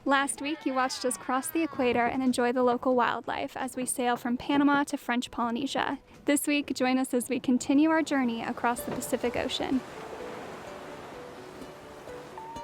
Last week, you watched us cross the equator and enjoy the local wildlife as we sail from Panama to French Polynesia. This week, join us as we continue our journey across the Pacific Ocean.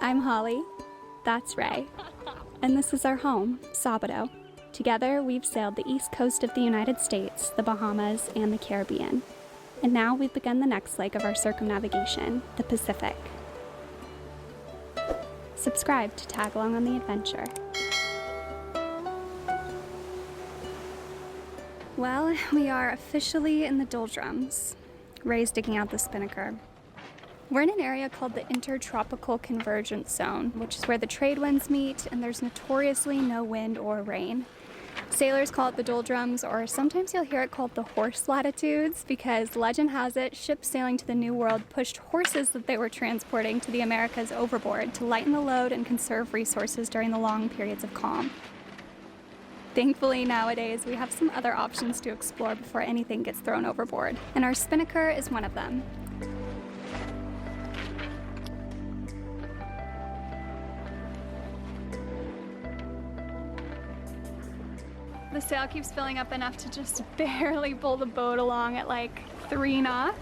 I'm Holly. That's Ray. And this is our home, Sourdough. Together, we've sailed the east coast of the United States, the Bahamas, and the Caribbean. And now we've begun the next leg of our circumnavigation, the Pacific. Subscribe to tag along on the adventure. Well, we are officially in the doldrums. Ray's digging out the spinnaker. We're in an area called the Intertropical Convergence Zone, which is where the trade winds meet, and there's notoriously no wind or rain. Sailors call it the doldrums, or sometimes you'll hear it called the horse latitudes, because legend has it ships sailing to the New World pushed horses that they were transporting to the Americas overboard to lighten the load and conserve resources during the long periods of calm. Thankfully, nowadays, we have some other options to explore before anything gets thrown overboard, and our spinnaker is one of them. The sail keeps filling up enough to just barely pull the boat along at like 3 knots.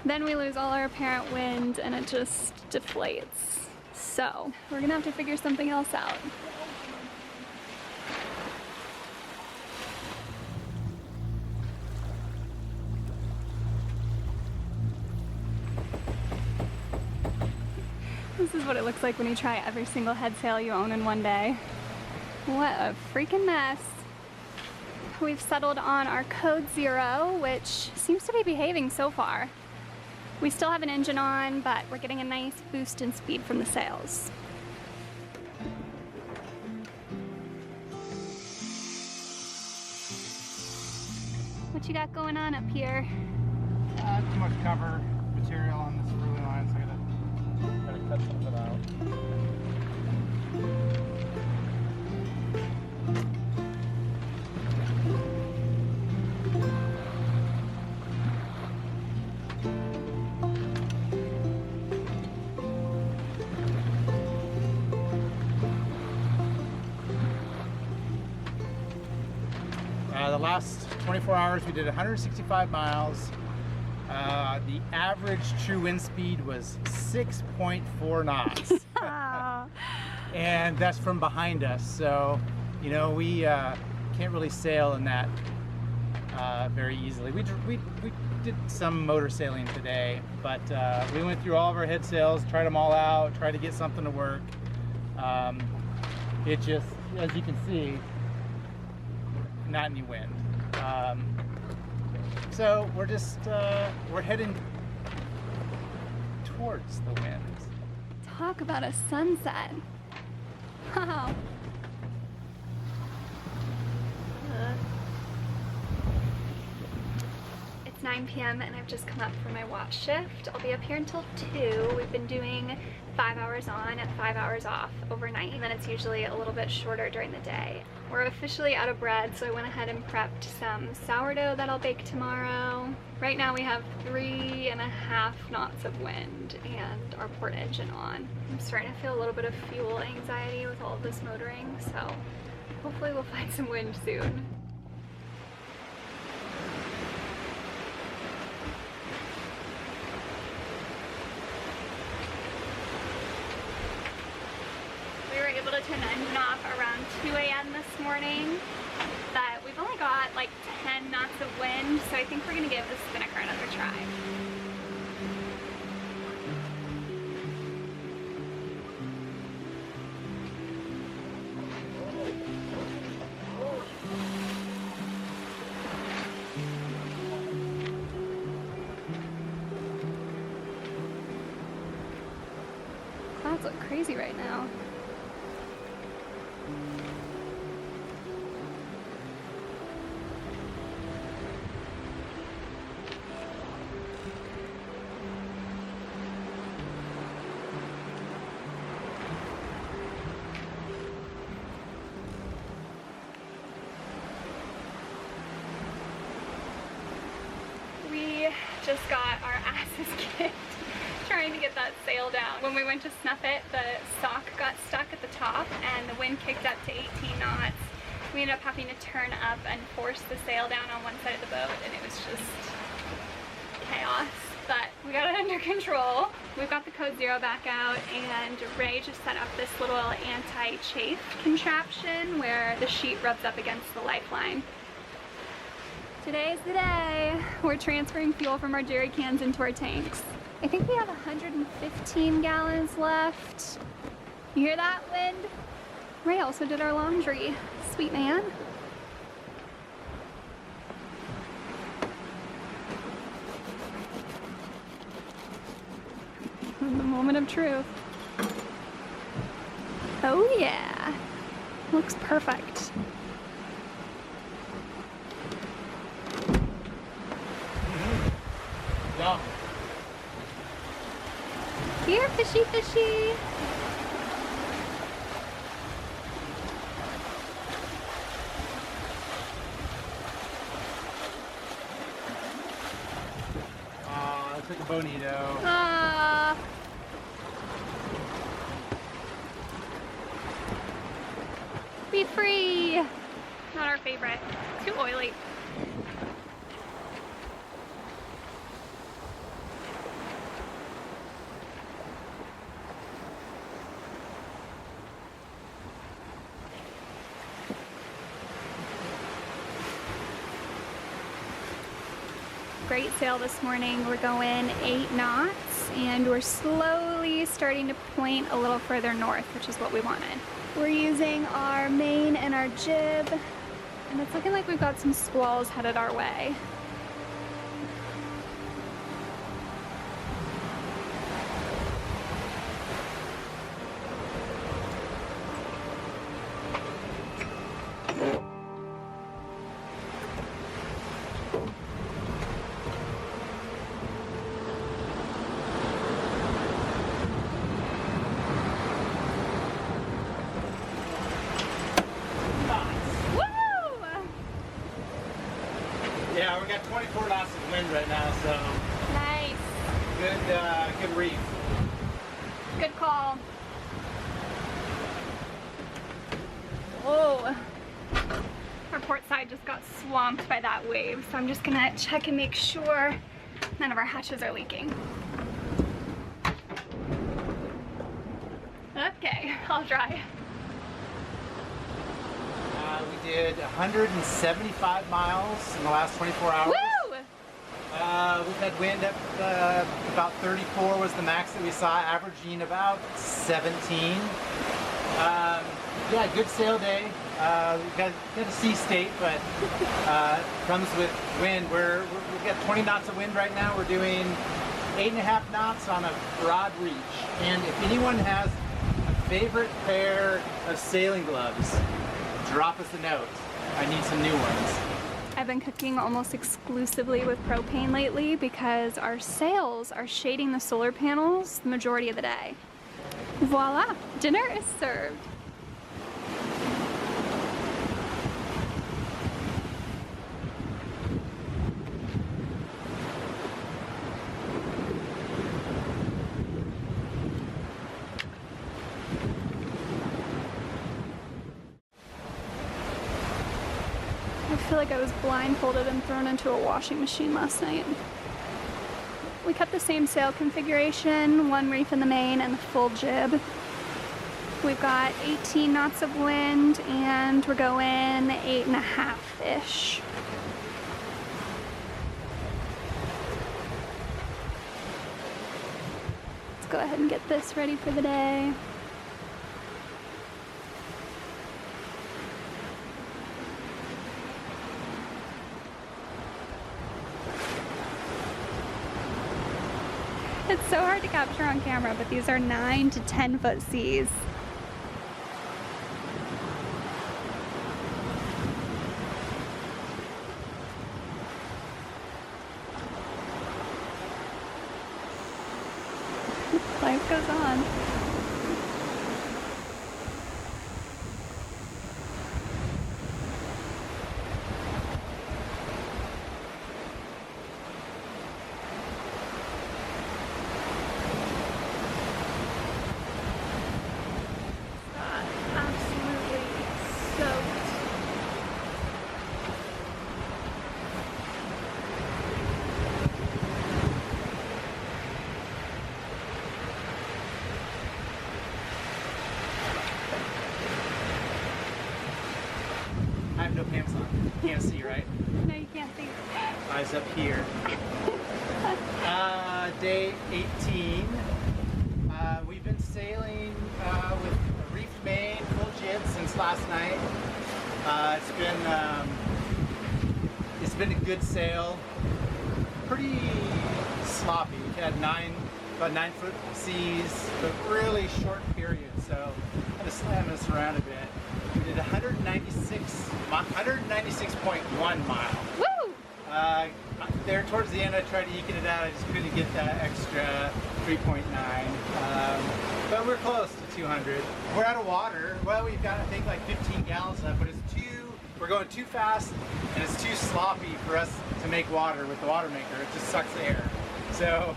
Then we lose all our apparent wind and it just deflates. So we're gonna have to figure something else out. This is what it looks like when you try every single head sail you own in one day. What a freaking mess. We've settled on our code 0, which seems to be behaving so far. We still have an engine on, but we're getting a nice boost in speed from the sails. What you got going on up here? Too much cover material on this ruling line, so I gotta cut some of it out. The last 24 hours we did 165 miles. The average true wind speed was 6.4 knots. And that's from behind us, so you know we can't really sail in that very easily. We did some motor sailing today, but we went through all of our head sails, tried them all out, tried to get something to work. It just, as you can see, not any wind. So we're just we're heading towards the wind. Talk about a sunset. Wow. It's 9 p.m. and I've just come up for my watch shift. I'll be up here until 2. We've been doing 5 hours on and 5 hours off overnight, and then it's usually a little bit shorter during the day. We're officially out of bread, so I went ahead and prepped some sourdough that I'll bake tomorrow. Right now we have 3.5 knots of wind and our port engine on. I'm starting to feel a little bit of fuel anxiety with all of this motoring, so hopefully we'll find some wind soon. We were able to turn the engine off around 2 a.m. this morning, but we've only got like 10 knots of wind, so I think we're gonna give the spinnaker another try. Clouds look crazy right now. just got our asses kicked trying to get that sail down. When we went to snuff it, the sock got stuck at the top, and the wind kicked up to 18 knots. We ended up having to turn up and force the sail down on one side of the boat, and it was just chaos. But we got it under control. We've got the code 0 back out, and Ray just set up this little anti-chafe contraption where the sheet rubs up against the lifeline. Today's the day. We're transferring fuel from our jerry cans into our tanks. I think we have 115 gallons left. You hear that, wind? Ray also did our laundry. Sweet man. The moment of truth. Oh yeah. Looks perfect. Yeah. Here, fishy, fishy. I took a bonito. Ah. Be free. Not our favorite. Too oily. Great sail this morning. We're going 8 knots and we're slowly starting to point a little further north, which is what we wanted. We're using our main and our jib, and it's looking like we've got some squalls headed our way. Yeah, we got 24 knots of wind right now, so Nice. good reef. Good call. Oh, our port side just got swamped by that wave, so I'm just gonna check and make sure none of our hatches are leaking. Okay, I'll try. We did 175 miles in the last 24 hours. Woo! We've had wind up about 34 was the max that we saw, averaging about 17. Yeah, good sail day. We've got a sea state, but comes with wind. We've got 20 knots of wind right now. We're doing 8.5 knots on a broad reach. And if anyone has a favorite pair of sailing gloves, drop us a note. I need some new ones. I've been cooking almost exclusively with propane lately because our sails are shading the solar panels the majority of the day. Voila, dinner is served. I feel like I was blindfolded and thrown into a washing machine last night. We kept the same sail configuration, one reef in the main and the full jib. We've got 18 knots of wind and we're going 8.5-ish. Let's go ahead and get this ready for the day. It's so hard to capture on camera, but these are 9 to 10 foot seas. Life goes on. I have no pants on. You can't see, right? No, you can't see. Eyes up here. Day 18. We've been sailing with a reefed main, full jib since last night. It's been a good sail. Pretty sloppy. We had about 9 foot seas, but really short period. So I had to slam us around a bit. We did 196.1 mile. Woo! There towards the end I tried to eke it out, I just couldn't get that extra 3.9. But we're close to 200. We're out of water. Well, we've got I think like 15 gallons left, but we're going too fast and it's too sloppy for us to make water with the water maker. It just sucks air. So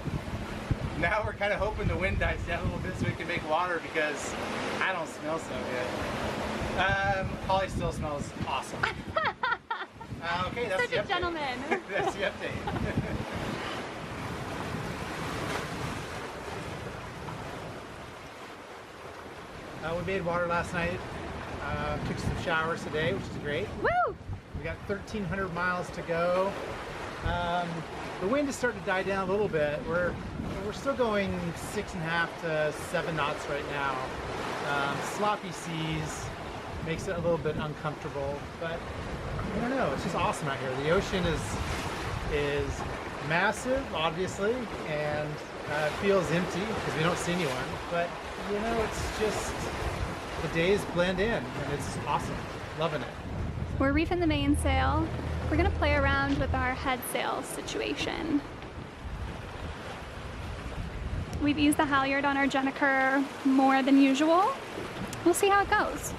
now we're kind of hoping the wind dies down a little bit so we can make water because I don't smell so good. Holly still smells awesome. Okay, that's Such the a update. gentleman. That's the update. We made water last night. Took some showers today, which is great. Woo! We got 1,300 miles to go. The wind is starting to die down a little bit. We're still going 6.5 to 7 knots right now. Sloppy seas makes it a little bit uncomfortable, but I don't know. It's just awesome out here. The ocean is massive, obviously, and it feels empty because we don't see anyone. But you know, it's just the days blend in, and it's awesome. Loving it. We're reefing the mainsail. We're gonna play around with our headsail situation. We've used the halyard on our Jennifer more than usual. We'll see how it goes.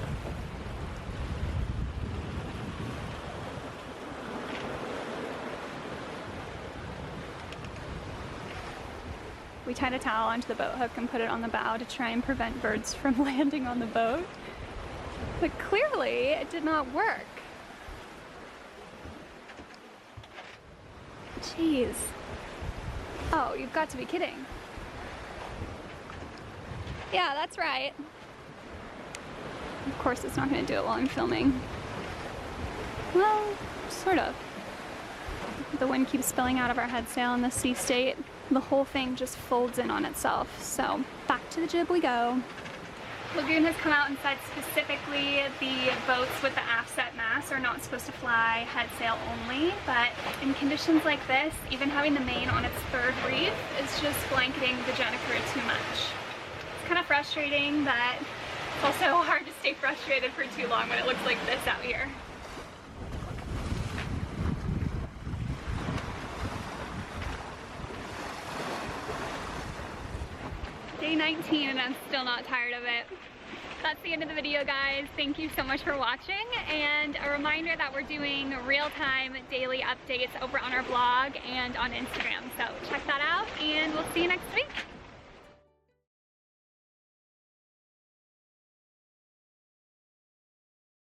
We tied a towel onto the boat hook and put it on the bow to try and prevent birds from landing on the boat. But clearly it did not work. Jeez. Oh, you've got to be kidding. Yeah, that's right. Of course it's not going to do it while I'm filming. Well, sort of. The wind keeps spilling out of our headsail in the sea state. The whole thing just folds in on itself. So back to the jib we go. Lagoon has come out and said specifically the boats with the aft set masts are not supposed to fly headsail only, but in conditions like this, even having the main on its 3rd reef is just blanketing the Jennifer too much. It's kind of frustrating, but it's also hard to stay frustrated for too long when it looks like this out here. Day 19 and I'm still not tired of it. That's the end of the video, guys. Thank you so much for watching, and a reminder that we're doing real-time daily updates over on our blog and on Instagram. So check that out, and we'll see you next week.